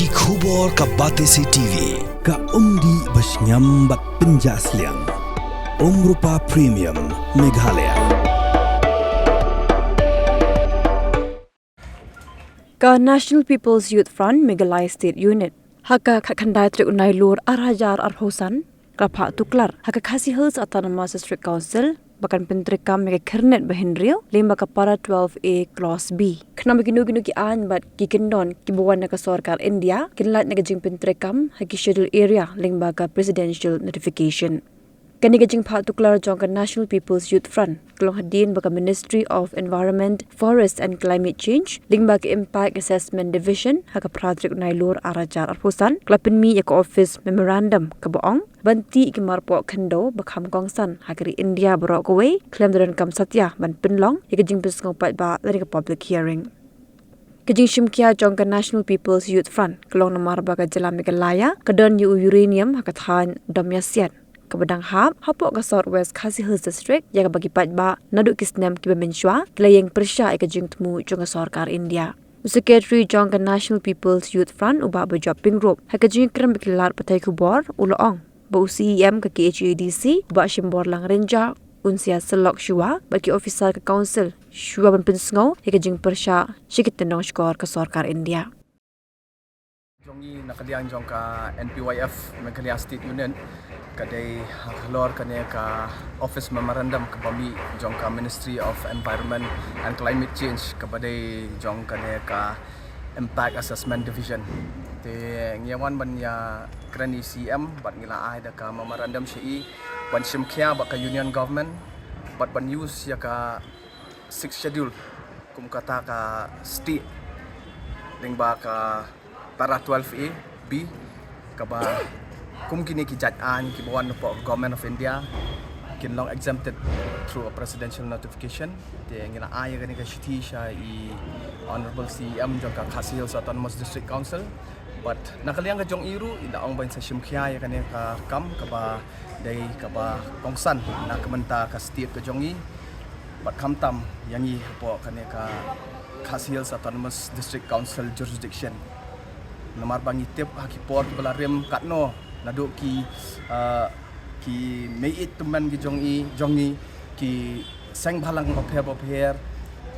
Ki khubor ka Batesi TV. Ka umdi basnyam bat penjaslian. Rupa Premium Meghalaya. Ka National People's Youth Front Meghalaya State Unit. Haka kakandai trik unai lur Arajar Arhosan. Kapak tuklar. Haka Khasi Hills Autonomous District Council. Bahkan pentrikam mega kernet bahendrio lima kapara 12A Clause B. Kena beginu-ginu ki an bat ki kendon ki buwan ka sorkar India kinlat na gajing pentrikam haki schedule area lima ka presidential notification. Kani gajing phat tuklar jong ka National People's Youth Front kelong hadin baka Ministry of Environment, Forest and Climate Change lima ka Impact Assessment Division haka pradrik unai lur Arajar Arhosan klapin mi ka office memorandum ka boong banti ki marpo kendo bakham kongsan hakari India borok away claim daran kam satya ban pinlong ikajing pisngopat ba lari ka public hearing. Kajing shimkia jong ka National People's Youth Front kelong namar baga jala Meghalaya kadon yu uranium hakathan domyasian kabadang hab hapok ka Southwest Khasi Hills District ya bagi pat ba naduk kisnem ki bamenshwa klayeng persya ikajing temu jong ka sarkar India. Secretary jong ka National People's Youth Front uba bajop pingrop hakajing krem bikilar patay kubor uloong ba CEM ka KHADC ba shimbor lang renja unsia selok shua bagi officer ka council shua ban pinsngaw ikajing persya shikit tenong skor ka sarkar India. Jongi nakaliang jong ka NPYF Meghalaya State Union kadai halor kane ka office memorandum ka pami jong ka Ministry of Environment and Climate Change kabadai jong kane ka Impact Assessment Division te ngiawan ban ya krani CM bat ngila ai da ka memorandum shi ban shimkhia ba ka union government bat ban use ya ka 6 schedule kum kata ka state ding ba ka para 12A B kaba kum kini ki jat-an ki bawan po government of India kin long exempted through a presidential notification te ngina ay kani ka shiti sha I honorable CM jong ka Khasi Hills Autonomous District Council but nakaliang ka jong iru ida ong bain sa shimkhia ya kani ka kam kaba dai kaba kongsan na kamanta ka state ka jongi but kamtam yangi po kani ka Khasi Hills Autonomous District Council jurisdiction nomor bangi tip hakipor belarem katno naduk ki meit teman ki jongi ki seng bhalang bopher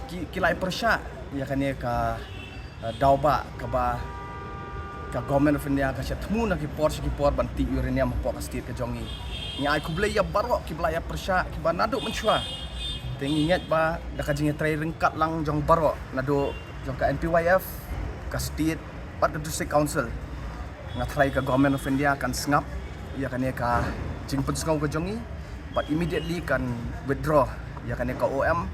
ki lai persya ya kane ka dauba ka government of India ka chatmu na ki por banti uranium po ka state ka jongi ni ai kublai ya barok ki blaya persya ki ba naduk menchua tengi ingat ba da ka jinge trai rengkat lang jong barok naduk jong ka NPYF ka state pat ka district council ngatrai ka government of India kan sengap ya kan ka jingpun sengau ka jongi but immediately kan withdraw ya kan ka OM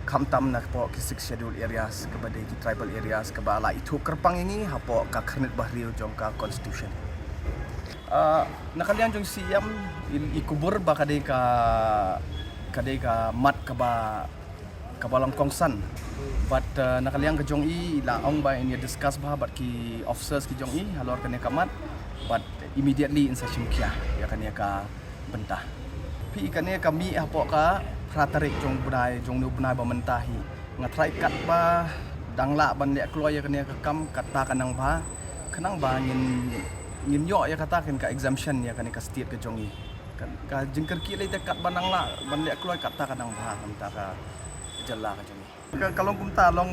kamtam na po ki 6 schedule areas kepada ki tribal areas ke bala itu kerpang ini hapo ka kernet bahriu jong ka constitution nakalian jong siam ikubur ba kadai ka mat ka balang kongsan but nakaliang ke jong I la ong ba ini discuss bah bat ki officers ki jong I halor kane kamat but immediately in session kia ya kane ka bentah pi kane kami apo ka pratarik jong bunai jong nu bunai ba mentahi ngatrai kat ba dangla ban le kloy ya kane ka kam kata kanang ba ngin yo ya kata kan ka exemption ya kane ka state ke jong I ka jingker ki le kat banangla ban le kloy kata kanang ba menta ka jalla ka jong kalau kumta long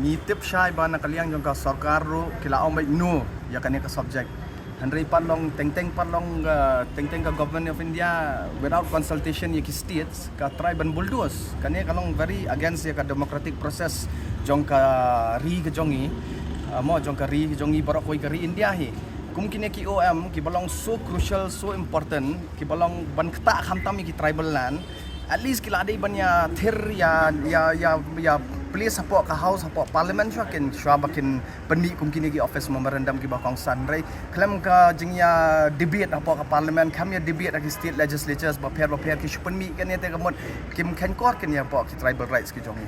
ngitip syai ba nakaliang jong ka sarkar ro kila ong bai no ya kane ka subject handrei pan long teng ka government of India without consultation ya ki states ka try ban bulldoze kane kalong very against ya ka democratic process jong ka ri ka jongi mo jong ka ri jongi barok koi ka ri India hi kum kine ki OM ki balong so crucial so important ki balong ban kta khamtam ki tribal land at least kila ada ban ya thir ya place hapo ka house hapo parliament shwa bakin pendi kum kini ki office memorandum ki bakong sanrai klem ka jingya debate hapo ka parliament kam ya debate ki state legislatures ba pher ki shpen mi kan ya te kamot kim khen kor kan ya hapo ki tribal rights ki jongi